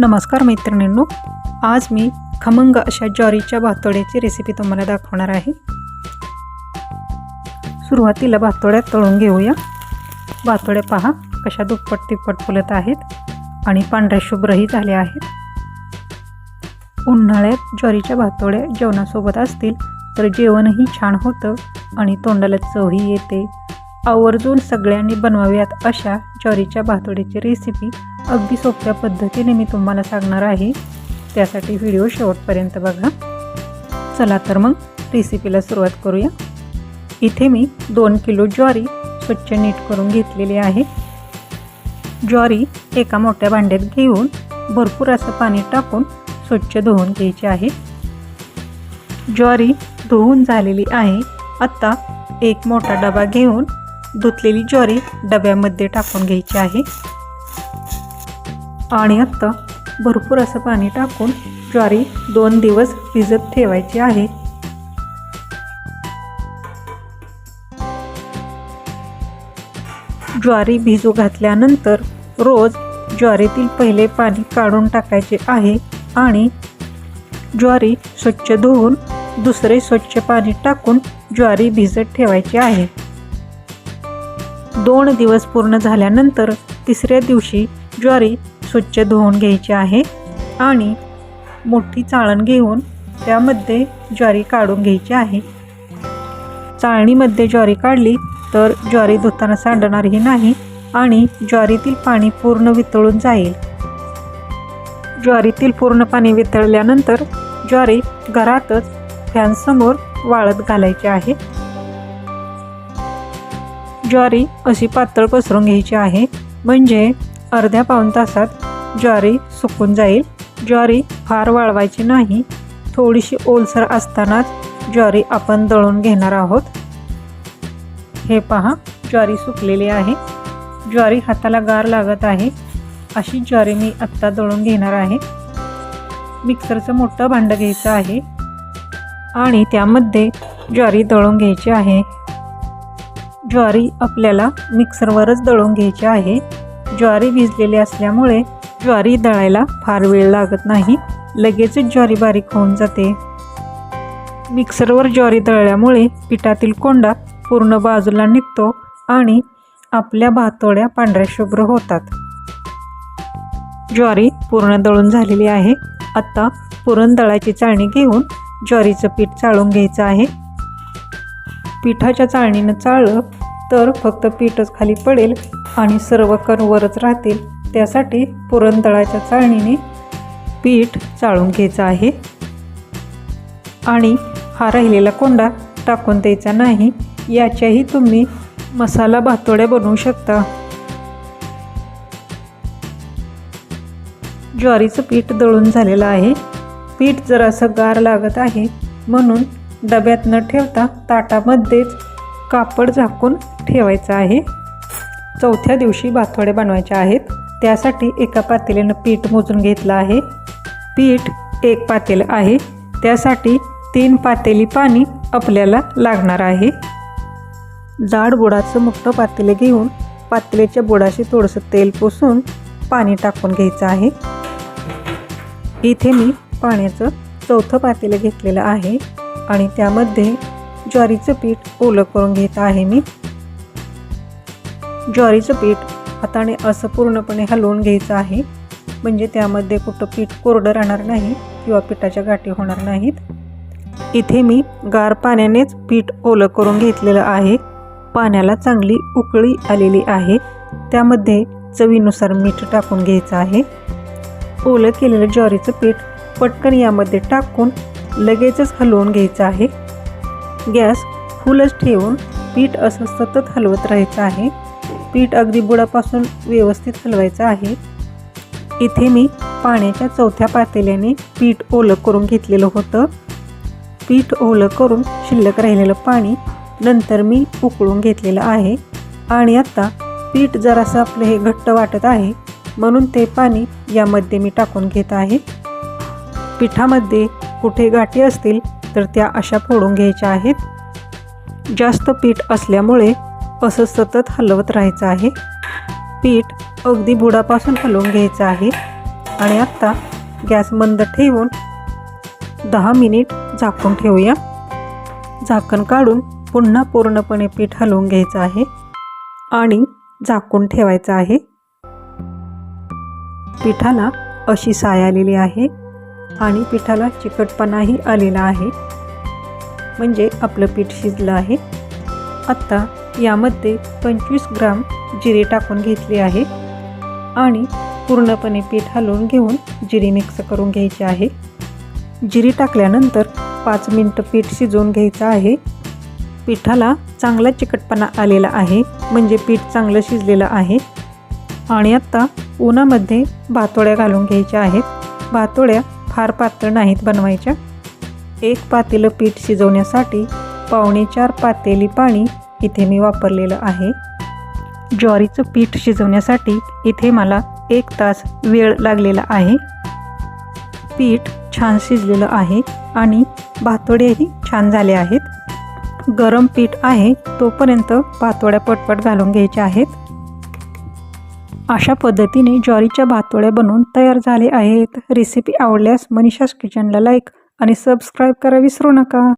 नमस्कार मैत्रिणींनो, आज मी खमंग अशा ज्वारीच्या भातोड्याची रेसिपी तुम्हाला दाखवणार आहे। सुरुवातीला भातोड्या तळून घेऊया। भातोड्या पहा कशा दुप्पट तिप्पट फुलत आहेत आणि पांढऱ्या शुभ्रही झाल्या आहेत। उन्हाळ्यात ज्वारीच्या भातोड्या जेवणासोबत असतील तर जेवणही छान होतं आणि तोंडाला चवही येते। आवर्जून सगळ्यांनी बनवाव्यात अशा ज्वारीच्या भातोड्याची रेसिपी अगदी सोप्या पद्धतीने मी तुम्हाला सांगणार आहे। त्यासाठी व्हिडिओ शेवटपर्यंत बघा। चला तर मग रेसिपीला सुरुवात करूया। इथे मी 2 किलो ज्वारी स्वच्छ नीट करून घेतलेली आहे। ज्वारी एका मोठ्या भांड्यात घेऊन भरपूर असं पाणी टाकून स्वच्छ धुवून घ्यायची आहे। ज्वारी धुवून झालेली आहे। आता एक मोठा डबा घेऊन धुतलेली ज्वारी डब्यामध्ये टाकून घ्यायची आहे आणि आता भरपूर असं पाणी टाकून ज्वारी 2 दिवस भिजत ठेवायची आहे। ज्वारी भिजू घातल्यानंतर रोज ज्वारीतील पहिले पाणी काढून टाकायचे आहे आणि ज्वारी स्वच्छ धुवून दुसरे स्वच्छ पाणी टाकून ज्वारी भिजत ठेवायची आहे। 2 दिवस पूर्ण झाल्यानंतर तिसऱ्या दिवशी ज्वारी स्वच्छ धुवून घ्यायची आहे आणि मोठी चाळण घेऊन त्यामध्ये ज्वारी काढून घ्यायची आहे। चाळणीमध्ये ज्वारी काढली तर ज्वारी धुताना सांडणारही नाही आणि ज्वारीतील पाणी पूर्ण वितळून जाईल। ज्वारीतील पूर्ण पाणी वितळल्यानंतर ज्वारी घरातच फॅनसमोर वाळत घालायची आहे। ज्वारी अशी पातळ पसरून घ्यायची आहे, म्हणजे अर्ध्या पाऊण तासात ज्वारी सुकून जाईल। ज्वारी फार वाळवायची नाही, थोडीशी ओलसर असतानाच ज्वारी आपण दळून घेणार आहोत। हे पहा ज्वारी सुकलेली आहे। ज्वारी हाताला गार लागत आहे अशी ज्वारी मी आत्ता दळून घेणार आहे। मिक्सरचं मोठं भांडं घ्यायचं आहे आणि त्यामध्ये ज्वारी दळून घ्यायची आहे। ज्वारी आपल्याला मिक्सरवरच दळून घ्यायची आहे। ज्वारी भिजलेली असल्यामुळे ज्वारी दळायला फार वेळ लागत नाही, लगेचच ज्वारी बारीक होऊन जाते। मिक्सरवर ज्वारी दळल्यामुळे पिठातील कोंडा पूर्ण बाजूला निघतो आणि आपल्या भातोड्या पांढऱ्या शुभ्र होतात। ज्वारी पूर्ण दळून झालेली आहे। आता पुरण दळायची चाळणी घेऊन ज्वारीचं पीठ चाळून घ्यायचं आहे। पिठाच्या चाळणीनं चाळलं तर फक्त पीठच खाली पडेल आणि सर्व कण वरच राहतील। त्यासाठी पुरण दळायच्या चाळणीने पीठ चाळून घ्यायचं आहे आणि हा राहिलेला कोंडा टाकून द्यायचा नाही। याच्याही तुम्ही मसाला भातोड्या बनवू शकता। ज्वारीचं पीठ दळून झालेलं आहे। पीठ जरासं गार लागत आहे म्हणून डब्यात न ठेवता ताटामध्येच कापड झाकून ठेवायचं आहे। चौथ्या दिवशी भातोड्या बनवायच्या आहेत, त्यासाठी एका पातेल्यानं पीठ मोजून घेतलं आहे। पीठ 1 पातेलं आहे, त्यासाठी 3 पातेली पाणी आपल्याला लागणार आहे। जाड बुडाचं मोठं पातेलं घेऊन पातेल्याच्या बुडाशी थोडंसं तेल पुसून पाणी टाकून घ्यायचं आहे। इथे मी पाण्याचं 4थं पातेलं घेतलेलं आहे आणि त्यामध्ये ज्वारीचं पीठ ओलं करून घेत आहे मी। ज्वारीचं पीठ हाताने असं पूर्णपणे हलवून घ्यायचं आहे, म्हणजे त्यामध्ये कुठं पीठ कोरडं राहणार नाही किंवा पिठाच्या गाठी होणार नाहीत। इथे मी गार पाण्यानेच पीठ ओलं करून घेतलेलं आहे। पाण्याला चांगली उकळी आलेली आहे, त्यामध्ये चवीनुसार मीठ टाकून घ्यायचं आहे। ओलं केलेलं ज्वारीचं पीठ पटकन यामध्ये टाकून लगेचच हलवून घ्यायचं आहे। गॅस फुलच ठेवून पीठ असं सतत हलवत राहायचं आहे। पीठ अगदी बुडापासून व्यवस्थित हलवायचं आहे। इथे मी पाण्याच्या 4थ्या पातेल्याने पीठ ओलं करून घेतलेलं होतं। पीठ ओलं करून शिल्लक राहिलेलं पाणी नंतर मी उकळून घेतलेलं आहे आणि आता पीठ जरासं आपलं हे घट्ट वाटत आहे म्हणून ते पाणी यामध्ये मी टाकून घेत आहे। पिठामध्ये कुठे गाठी असतील तर त्या अशा फोडून घ्यायच्या आहेत। जास्त पीठ असल्यामुळे असं सतत हलवत राहायचं आहे। पीठ अगदी बुडापासून हलवून घ्यायचं आहे। आणि आत्ता गॅस मंद ठेवून 10 मिनिट झाकून ठेवूया. झाकण काढून पुन्हा पूर्णपणे पीठ हलवून घ्यायचं आहे आणि झाकून ठेवायचं आहे. पिठाला अशी साय आलेली आहे आणि पिठाला चिकटपणाही आलेला आहे, म्हणजे आपलं पीठ शिजलं आहे. आत्ता यामध्ये 25 ग्राम जिरे टाकून घेतली आहे आणि पूर्णपणे पीठ हलवून घेऊन जिरे मिक्स करून घ्यायचे आहे. जिरे टाकल्यानंतर 5 मिनिटं पीठ शिजवून घ्यायचं आहे. पिठाला चांगला चिकटपणा आलेला आहे, म्हणजे पीठ चांगलं शिजलेलं आहे. आणि आत्ता उन्हामध्ये भातोड्या घालून घ्यायच्या आहेत. भातोड्या फार पातळ नाहीत बनवायच्या. 1 पातेलं पीठ शिजवण्यासाठी 4.25 पातेली पाणी इथे मी वापरलेलं आहे. ज्वारीचं पीठ शिजवण्यासाठी इथे मला 1 तास वेळ लागलेला आहे. पीठ छान शिजलेलं आहे आणि भातोड्याही छान झाले आहेत. गरम पीठ आहे तोपर्यंत भातोड्या पटपट घालून घ्यायच्या आहेत. अशा पद्धतीने ज्वारीच्या भातोड्या बनवून तयार झाले आहेत. रेसिपी आवडल्यास मनीषाज किचनला लाईक आणि सबस्क्राईब करा विसरू नका.